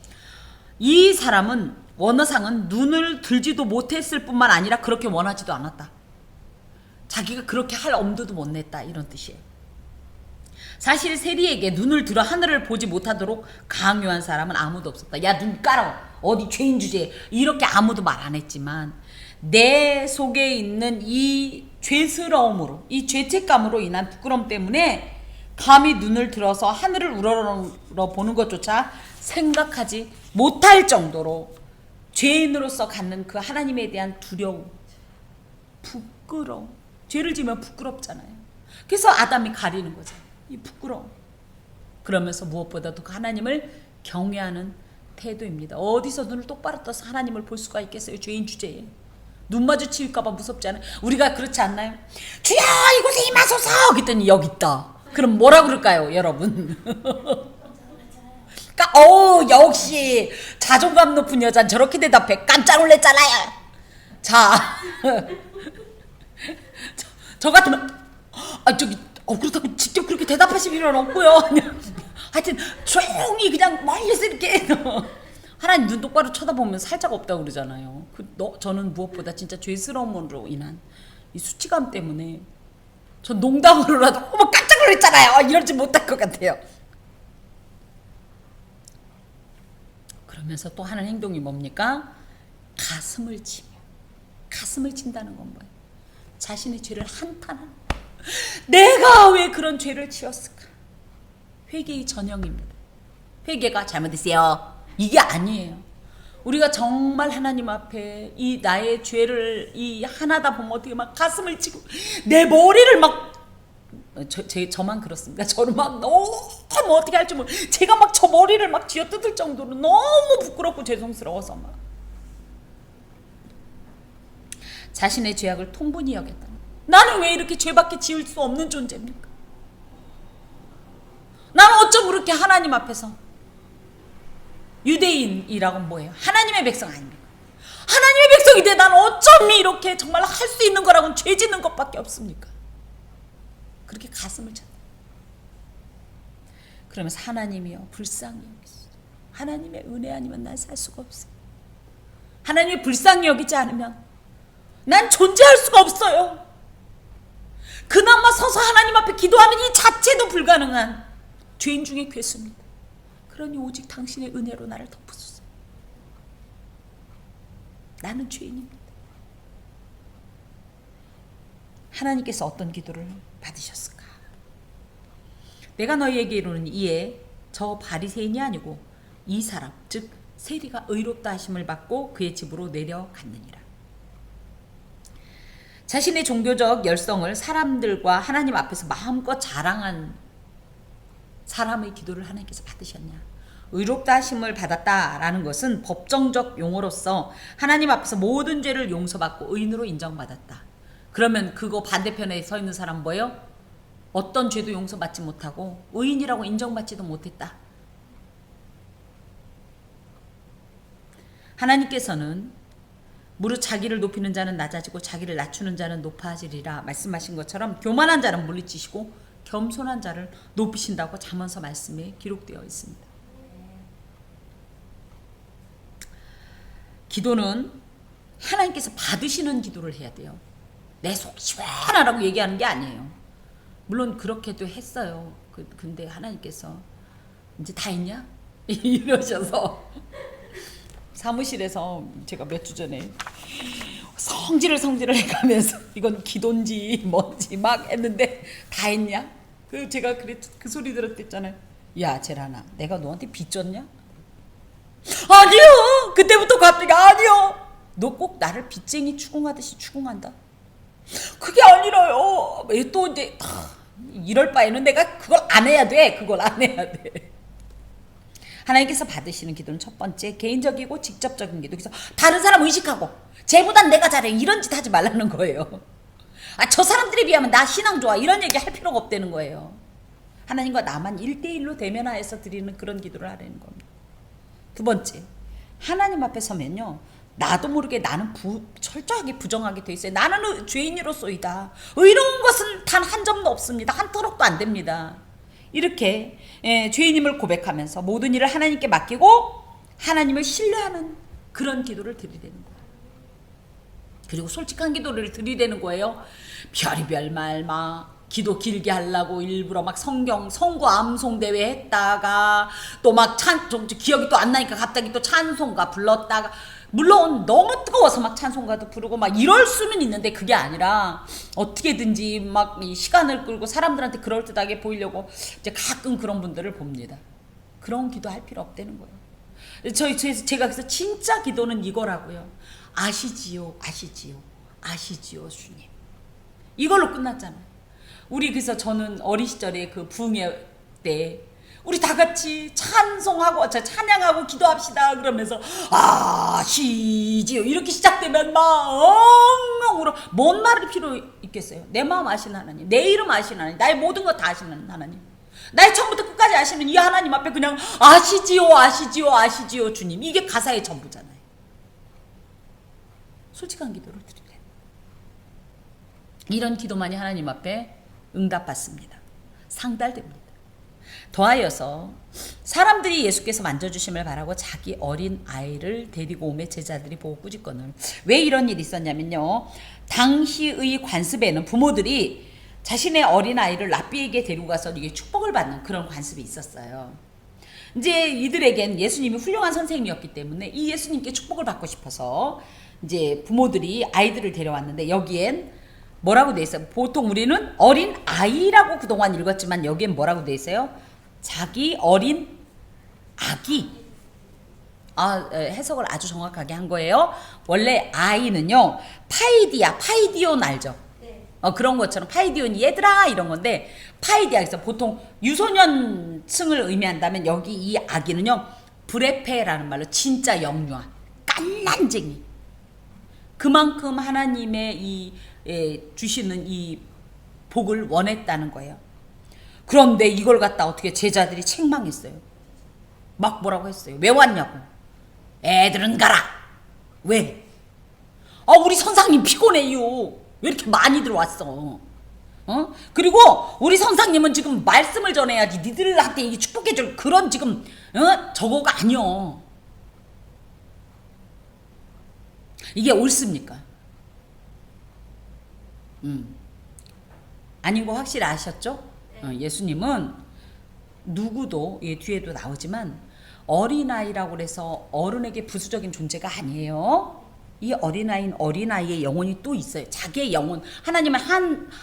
이 사람은 원어상은 눈을 들지도 못했을 뿐만 아니라 그렇게 원하지도 않았다. 자기가 그렇게 할 엄두도 못 냈다 이런 뜻이에요. 사실 세리에게 눈을 들어 하늘을 보지 못하도록 강요한 사람은 아무도 없었다. 야, 눈 깔아. 어디 죄인 주제에. 이렇게 아무도 말 안 했지만 내 속에 있는 이 죄스러움으로 이 죄책감으로 인한 부끄러움 때문에 감히 눈을 들어서 하늘을 우러러 보는 것조차 생각하지 못할 정도로 죄인으로서 갖는 그 하나님에 대한 두려움, 부끄러움. 죄를 지면 부끄럽잖아요. 그래서 아담이 가리는 거죠. 이 부끄러움. 그러면서 무엇보다도 그 하나님을 경외하는 태도입니다. 어디서 눈을 똑바로 떠서 하나님을 볼 수가 있겠어요? 죄인 주제에. 눈 마주칠까봐 무섭지 않아요? 우리가 그렇지 않나요? 주여 이곳에 임하소서 그랬더니 여기 있다. 그럼 뭐라 그럴까요 여러분? 그러니까 역시 자존감 높은 여자는 저렇게 대답해. 깜짝 놀랐잖아요. 자 저 같으면 저기 그렇다고 직접 그렇게 대답하실 필요는 없고요. 하여튼 조용히 그냥 멀리서 이렇게 하나님 눈 똑바로 쳐다보면 살짝 없다고 그러잖아요. 저는 무엇보다 진짜 죄스러움으로 인한 이 수치감 때문에 전 농담으로라도 어머 깜짝 놀랐잖아요 이러지 못할 것 같아요. 그러면서 또 하는 행동이 뭡니까? 가슴을 치며. 가슴을 친다는 건 뭐예요? 자신의 죄를 한탄하는 거예요. 내가 왜 그런 죄를 지었을까? 회개의 전형입니다. 회개가 잘못했어요 이게 아니에요. 우리가 정말 하나님 앞에 이 나의 죄를 이 하나다 보면 어떻게 막 가슴을 치고 내 머리를 막 저만 그렇습니다. 저는 막 너무 어떻게 할지 모르. 제가 막 저 머리를 막 쥐어뜯을 정도로 너무 부끄럽고 죄송스러워서 막 자신의 죄악을 통분히 여겼다. 나는 왜 이렇게 죄밖에 지을 수 없는 존재입니까? 나는 어쩜 그렇게 하나님 앞에서 유대인이라고 뭐예요? 하나님의 백성 아닙니까? 하나님의 백성인데 나는 어쩜 이렇게 정말 할 수 있는 거라고는 죄 짓는 것밖에 없습니까? 그렇게 가슴을 쳤다. 그러면서 하나님이여 불쌍히 여기시오. 하나님의 은혜 아니면 난 살 수가 없어요. 하나님이 불쌍히 여기지 않으면 난 존재할 수가 없어요. 그나마 서서 하나님 앞에 기도하는 이 자체도 불가능한 죄인 중에 괴수입니다. 그러니 오직 당신의 은혜로 나를 덮으소서. 나는 죄인입니다. 하나님께서 어떤 기도를 받으셨을까? 내가 너희에게 이르는 이에 저 바리새인이 아니고 이 사람 즉 세리가 의롭다 하심을 받고 그의 집으로 내려갔느니라. 자신의 종교적 열성을 사람들과 하나님 앞에서 마음껏 자랑한 사람의 기도를 하나님께서 받으셨냐? 의롭다 하심을 받았다라는 것은 법정적 용어로서 하나님 앞에서 모든 죄를 용서받고 의인으로 인정받았다. 그러면 그거 반대편에 서 있는 사람 뭐예요? 어떤 죄도 용서받지 못하고 의인이라고 인정받지도 못했다. 하나님께서는 무릇 자기를 높이는 자는 낮아지고 자기를 낮추는 자는 높아지리라 말씀하신 것처럼 교만한 자는 물리치시고 겸손한 자를 높이신다고 잠언서 말씀에 기록되어 있습니다. 기도는 하나님께서 받으시는 기도를 해야 돼요. 내 속 시원하라고 얘기하는 게 아니에요. 물론 그렇게도 했어요. 근데 하나님께서 이제 다 했냐? 이러셔서 사무실에서 제가 몇 주 전에 성질을 해가면서 이건 기도인지 뭔지 막 했는데 다 했냐? 제가 그 소리 들었댔잖아요. 야 제라나 내가 너한테 빚 졌냐? 아니요. 그때부터 갑자기 아니요. 너 꼭 나를 빚쟁이 추궁하듯이 추궁한다. 그게 아니라요. 또 이제 이럴 바에는 내가 그걸 안 해야 돼. 그걸 안 해야 돼. 하나님께서 받으시는 기도는 첫 번째 개인적이고 직접적인 기도. 그래서 다른 사람 의식하고 쟤보단 내가 잘해 이런 짓 하지 말라는 거예요. 저 사람들에 비하면 나 신앙 좋아 이런 얘기 할 필요가 없다는 거예요. 하나님과 나만 1대1로 대면하여서 드리는 그런 기도를 하라는 겁니다. 두 번째, 하나님 앞에 서면요 나도 모르게 나는 철저하게 부정하게 돼 있어요. 나는 죄인으로소이다. 의로운 것은 단 한 점도 없습니다. 한 터럭도 안 됩니다. 이렇게 죄인임을 고백하면서 모든 일을 하나님께 맡기고 하나님을 신뢰하는 그런 기도를 드리는 거예요. 그리고 솔직한 기도를 드리는 거예요. 별의별 말 막 기도 길게 하려고 일부러 막 성구 암송 대회 했다가 또 막 기억이 또 안 나니까 갑자기 또 찬송가 불렀다가 물론 너무 뜨거워서 막 찬송가도 부르고 막 이럴 수는 있는데 그게 아니라 어떻게든지 막 이 시간을 끌고 사람들한테 그럴듯하게 보이려고 이제 가끔 그런 분들을 봅니다. 그런 기도 할 필요 없다는 거예요. 제가 그래서 진짜 기도는 이거라고요. 아시지요 주님. 이걸로 끝났잖아요. 우리 그래서 저는 어린 시절에 그 부흥회 때 우리 다 같이 찬송하고 찬양하고 기도합시다 그러면서 아시지요 이렇게 시작되면 막 엉엉 울어. 뭔 말이 필요 있겠어요? 내 마음 아시는 하나님, 내 이름 아시는 하나님, 나의 모든 것 다 아시는 하나님, 나의 처음부터 끝까지 아시는 이 하나님 앞에 그냥 아시지요 아시지요 아시지요 주님, 이게 가사의 전부잖아요. 솔직한 기도를 드리래. 이런 기도만이 하나님 앞에 응답받습니다. 상달됩니다. 더하여서 사람들이 예수께서 만져주심을 바라고 자기 어린 아이를 데리고 오매 제자들이 보고 꾸짖거늘. 왜 이런 일이 있었냐면요, 당시의 관습에는 부모들이 자신의 어린 아이를 랍비에게 데리고 가서 이게 축복을 받는 그런 관습이 있었어요. 이제 이들에겐 예수님이 훌륭한 선생님이었기 때문에 이 예수님께 축복을 받고 싶어서 이제 부모들이 아이들을 데려왔는데, 여기엔 뭐라고 돼 있어요? 보통 우리는 어린 아이라고 그동안 읽었지만 여기엔 뭐라고 돼 있어요? 자기 어린 아기. 해석을 아주 정확하게 한 거예요. 원래 아이는요, 파이디온 알죠? 그런 것처럼 파이디온이 얘들아 이런 건데, 파이디아, 그래서 보통 유소년층을 의미한다면 여기 이 아기는요, 브레페라는 말로 진짜 영유아, 깐난쟁이. 그만큼 하나님의 주시는 이 복을 원했다는 거예요. 그런데 이걸 갖다 어떻게 제자들이 책망했어요. 막 뭐라고 했어요. 왜 왔냐고. 애들은 가라. 왜? 우리 선생님 피곤해요. 왜 이렇게 많이들 왔어? 그리고 우리 선생님은 지금 말씀을 전해야지 니들한테 이 축복해줄 그런 지금 저거가 아니여. 이게 옳습니까? 아닌 거 확실히 아셨죠? 예수님은 누구도 뒤에도 나오지만 어린아이라고 해서 어른에게 부수적인 존재가 아니에요. 이 어린아이는 어린아이의 영혼이 또 있어요. 자기의 영혼, 하나님은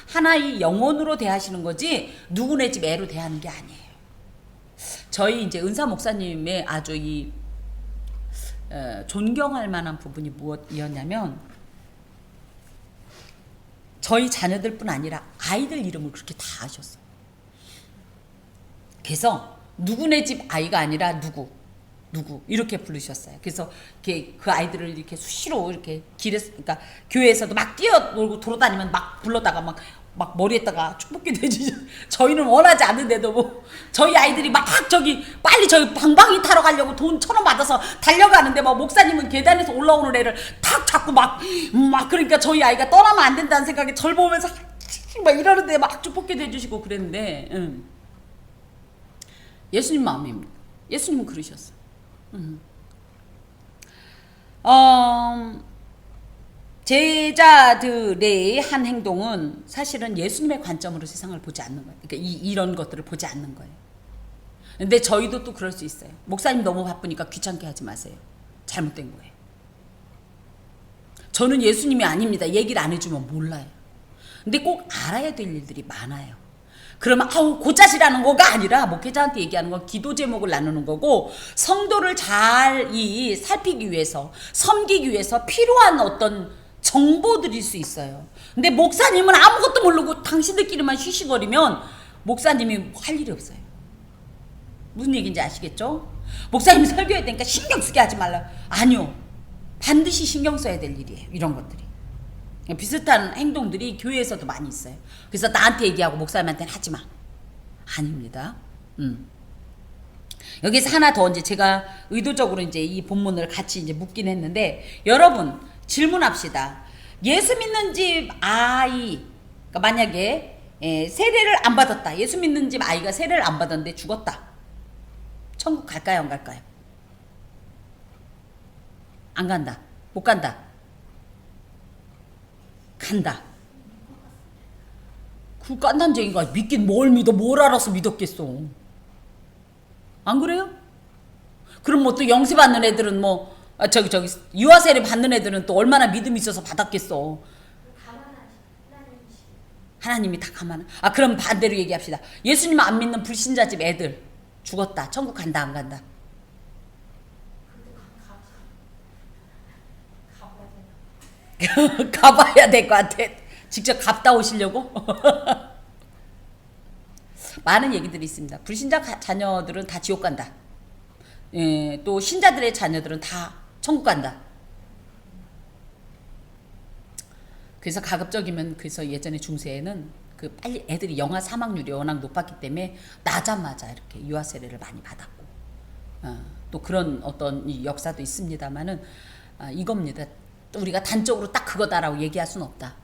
하나의 영혼으로 대하시는 거지 누구네 집 애로 대하는 게 아니에요. 저희 이제 은사 목사님의 아주 존경할 만한 부분이 무엇이었냐면, 저희 자녀들뿐 아니라 아이들 이름을 그렇게 다 아셨어요. 그래서 누구네 집 아이가 아니라 누구 이렇게 부르셨어요. 그래서 그 아이들을 이렇게 수시로 이렇게 그러니까 교회에서도 막 뛰어놀고 돌아다니면 막 불러다가 막 머리에다가 축복기도 해주죠. 저희는 원하지 않는데도 뭐 저희 아이들이 막 빨리 저희 방방이 타러 가려고 돈 1,000원 받아서 달려가는데 막 목사님은 계단에서 올라오는 애를 탁 잡고 막 그러니까 저희 아이가 떠나면 안 된다는 생각에 절 보면서 막 이러는데 막 축복기도 해주시고 그랬는데, 예수님 마음입니다. 예수님은 그러셨어. 제자들의 한 행동은 사실은 예수님의 관점으로 세상을 보지 않는 거예요. 그러니까 이런 것들을 보지 않는 거예요. 근데 저희도 또 그럴 수 있어요. 목사님 너무 바쁘니까 귀찮게 하지 마세요. 잘못된 거예요. 저는 예수님이 아닙니다. 얘기를 안 해주면 몰라요. 근데 꼭 알아야 될 일들이 많아요. 그러면 고짜시라는 거가 아니라 목회자한테 얘기하는 건 기도 제목을 나누는 거고, 성도를 잘 살피기 위해서, 섬기기 위해서 필요한 어떤 정보들일 수 있어요. 근데 목사님은 아무것도 모르고 당신들끼리만 쉬쉬거리면 목사님이 할 일이 없어요. 무슨 얘기인지 아시겠죠? 목사님이 설교해야 되니까 신경 쓰게 하지 말라. 아니요. 반드시 신경 써야 될 일이에요. 이런 것들이. 비슷한 행동들이 교회에서도 많이 있어요. 그래서 나한테 얘기하고 목사님한테는 하지 마. 아닙니다. 여기서 하나 더 이제 제가 의도적으로 이제 이 본문을 같이 이제 묶긴 했는데, 여러분 질문합시다. 예수 믿는 집 아이, 그러니까 만약에 세례를 안 받았다. 예수 믿는 집 아이가 세례를 안 받았는데 죽었다. 천국 갈까요, 안 갈까요? 안 간다. 못 간다. 간다. 그 깐난쟁이가 믿긴 뭘 믿어? 뭘 알아서 믿었겠어? 안 그래요? 그럼 뭐 또 영세 받는 애들은 유아세례 받는 애들은 또 얼마나 믿음이 있어서 받았겠어? 하나님이 다 가만. 그럼 반대로 얘기합시다. 예수님 안 믿는 불신자 집 애들 죽었다. 천국 간다, 안 간다? 가봐야 될 것 같아. 직접 갔다 오시려고? 많은 얘기들이 있습니다. 불신자 자녀들은 다 지옥 간다. 예, 또 신자들의 자녀들은 다 천국 간다. 그래서 가급적이면 그래서 예전에 중세에는 그 빨리 애들이 영아 사망률이 워낙 높았기 때문에 나자마자 이렇게 유아 세례를 많이 받았고, 또 그런 어떤 이 역사도 있습니다만은 이겁니다. 우리가 단적으로 딱 그거다라고 얘기할 수는 없다.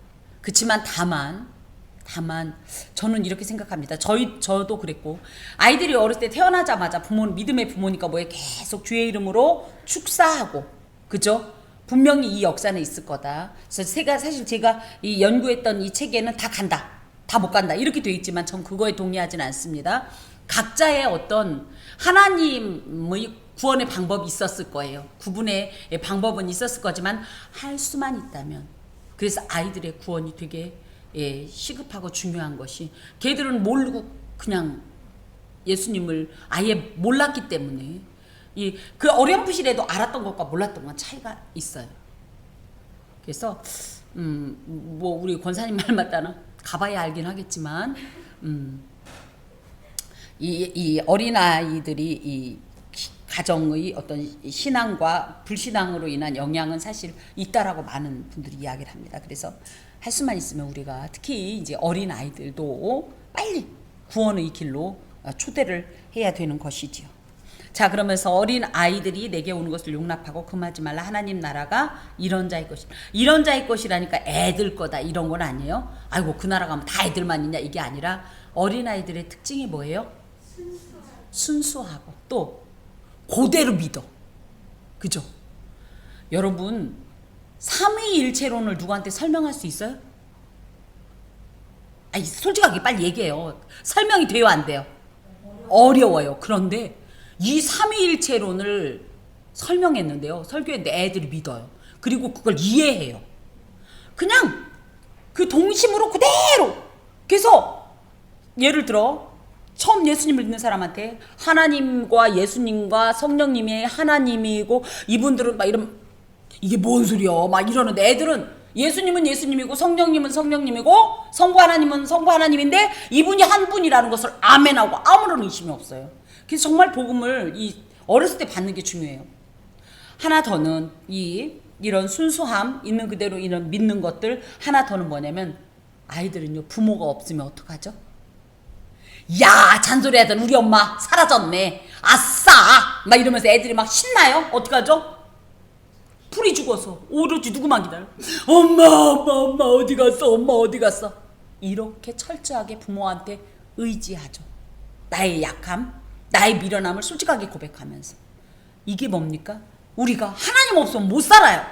그렇지만 다만 저는 이렇게 생각합니다. 저도 그랬고, 아이들이 어렸을 때 태어나자마자 믿음의 부모니까 뭐에 계속 주의 이름으로 축사하고, 그죠? 분명히 이 역사는 있을 거다. 그래서 사실 제가 이 연구했던 이 책에는 다 간다, 다 못 간다 이렇게 돼 있지만 전 그거에 동의하지는 않습니다. 각자의 어떤 하나님의 구원의 방법이 있었을 거예요. 구분의 방법은 있었을 거지만 할 수만 있다면, 그래서 아이들의 구원이 되게 시급하고 중요한 것이, 걔들은 모르고 그냥 예수님을 아예 몰랐기 때문에 그 어렴풋이라도 알았던 것과 몰랐던 건 차이가 있어요. 그래서 뭐 우리 권사님 말 맞다는 가봐야 알긴 하겠지만 이 어린아이들이 이 가정의 어떤 신앙과 불신앙으로 인한 영향은 사실 있다라고 많은 분들이 이야기를 합니다. 그래서 할 수만 있으면 우리가 특히 이제 어린아이들도 빨리 구원의 길로 초대를 해야 되는 것이지요. 자, 그러면서 어린 아이들이 내게 오는 것을 용납하고 금하지 말라. 하나님 나라가 이런 자의 것이다. 이런 자의 것이라니까 애들 거다 이런 건 아니에요. 아이고 그 나라 가면 다 애들만 있냐 이게 아니라 어린 아이들의 특징이 뭐예요? 순수하고 또 그대로 믿어. 그죠? 여러분 삼위일체론을 누구한테 설명할 수 있어요? 아니 솔직하게 빨리 얘기해요. 설명이 돼요 안 돼요? 어려워요. 그런데 이 삼위일체론을 설명했는데요. 설교했는데 애들이 믿어요. 그리고 그걸 이해해요. 그냥 그 동심으로 그대로. 그래서 예를 들어 처음 예수님을 믿는 사람한테 하나님과 예수님과 성령님이 하나님이고 이분들은 막 이러면 이게 뭔 소리야 막 이러는데, 애들은 예수님은 예수님이고 성령님은 성령님이고 성부 하나님은 성부 하나님인데 이분이 한 분이라는 것을 아멘하고 아무런 의심이 없어요. 그래서 정말 복음을 어렸을 때 받는 게 중요해요. 하나 더는 이런 순수함 있는 그대로 이런 믿는 것들, 하나 더는 뭐냐면 아이들은요 부모가 없으면 어떡하죠? 야 잔소리하던 우리 엄마 사라졌네 아싸 막 이러면서 애들이 막 신나요? 어떡하죠? 풀이 죽어서 오로지 누구만 기다려. 엄마 어디 갔어? 엄마 어디 갔어? 이렇게 철저하게 부모한테 의지하죠. 나의 약함, 나의 미련함을 솔직하게 고백하면서. 이게 뭡니까? 우리가 하나님 없으면 못 살아요.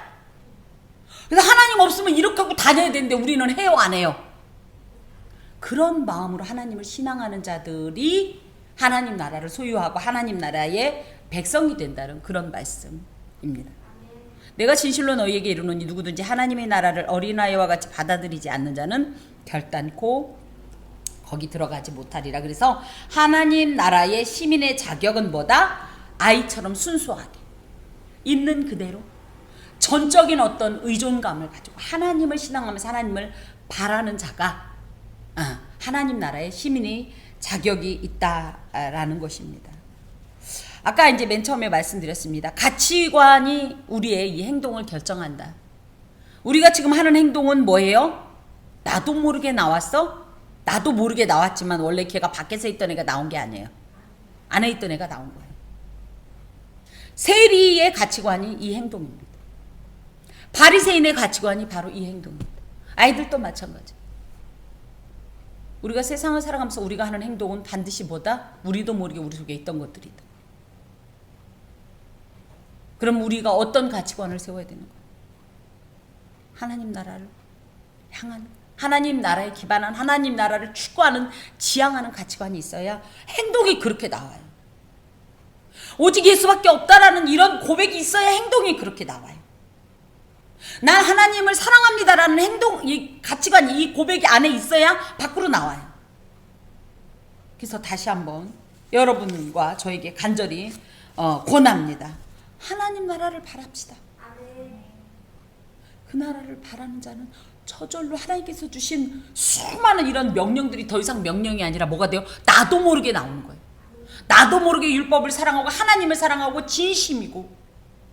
그래서 하나님 없으면 이렇게 하고 다녀야 되는데 우리는 해요 안 해요? 그런 마음으로 하나님을 신앙하는 자들이 하나님 나라를 소유하고 하나님 나라의 백성이 된다는 그런 말씀입니다. 내가 진실로 너희에게 이르노니 누구든지 하나님의 나라를 어린아이와 같이 받아들이지 않는 자는 결단코 거기 들어가지 못하리라. 그래서 하나님 나라의 시민의 자격은 뭐다? 아이처럼 순수하게 있는 그대로 전적인 어떤 의존감을 가지고 하나님을 신앙하면서 하나님을 바라는 자가 하나님 나라의 시민의 자격이 있다라는 것입니다. 아까 이제 맨 처음에 말씀드렸습니다. 가치관이 우리의 이 행동을 결정한다. 우리가 지금 하는 행동은 뭐예요? 나도 모르게 나왔어? 나도 모르게 나왔지만 원래 걔가 밖에서 있던 애가 나온 게 아니에요. 안에 있던 애가 나온 거예요. 세리의 가치관이 이 행동입니다. 바리새인의 가치관이 바로 이 행동입니다. 아이들도 마찬가지. 우리가 세상을 살아가면서 우리가 하는 행동은 반드시 뭐다? 우리도 모르게 우리 속에 있던 것들이다. 그럼 우리가 어떤 가치관을 세워야 되는 거예요? 하나님 나라를 향한, 하나님 나라에 기반한, 하나님 나라를 추구하는, 지향하는 가치관이 있어야 행동이 그렇게 나와요. 오직 예수밖에 없다라는 이런 고백이 있어야 행동이 그렇게 나와요. 난 하나님을 사랑합니다라는 행동, 이 가치관이, 이 고백이 안에 있어야 밖으로 나와요. 그래서 다시 한번 여러분과 저에게 간절히 권합니다. 하나님 나라를 바랍시다. 그 나라를 바라는 자는 저절로 하나님께서 주신 수많은 이런 명령들이 더 이상 명령이 아니라 뭐가 돼요? 나도 모르게 나오는 거예요. 나도 모르게 율법을 사랑하고 하나님을 사랑하고 진심이고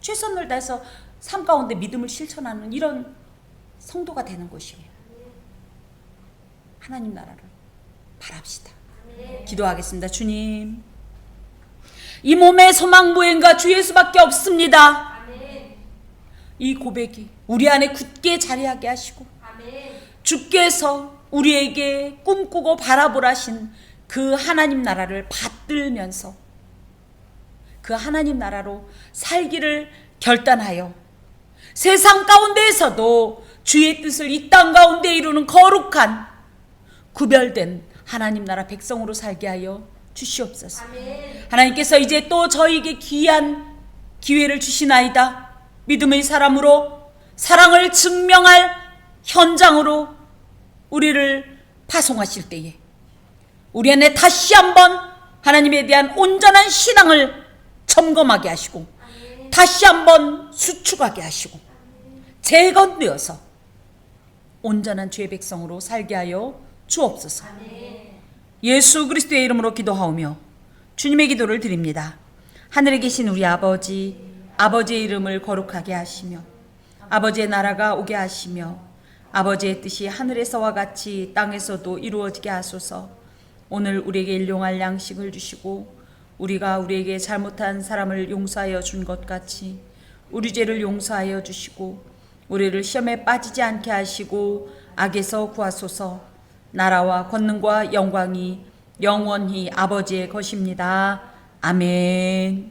최선을 다해서 삶 가운데 믿음을 실천하는 이런 성도가 되는 것이에요. 하나님 나라를 바랍시다. 기도하겠습니다. 주님, 이 몸의 소망 무행과 주 예수밖에 없습니다. 이 고백이 우리 안에 굳게 자리하게 하시고 주께서 우리에게 꿈꾸고 바라보라신 그 하나님 나라를 받들면서 그 하나님 나라로 살기를 결단하여 세상 가운데에서도 주의 뜻을 이 땅 가운데 이루는 거룩한 구별된 하나님 나라 백성으로 살게 하여 주시옵소서. 하나님께서 이제 또 저에게 귀한 기회를 주시나이다. 믿음의 사람으로 사랑을 증명할 현장으로 우리를 파송하실 때에 우리 안에 다시 한번 하나님에 대한 온전한 신앙을 점검하게 하시고 다시 한번 수축하게 하시고 재건되어서 온전한 주의 백성으로 살게 하여 주옵소서. 예수 그리스도의 이름으로 기도하오며 주님의 기도를 드립니다. 하늘에 계신 우리 아버지, 아버지의 이름을 거룩하게 하시며 아버지의 나라가 오게 하시며 아버지의 뜻이 하늘에서와 같이 땅에서도 이루어지게 하소서. 오늘 우리에게 일용할 양식을 주시고 우리가 우리에게 잘못한 사람을 용서하여 준 것 같이 우리 죄를 용서하여 주시고 우리를 시험에 빠지지 않게 하시고 악에서 구하소서. 나라와 권능과 영광이 영원히 아버지의 것입니다. 아멘.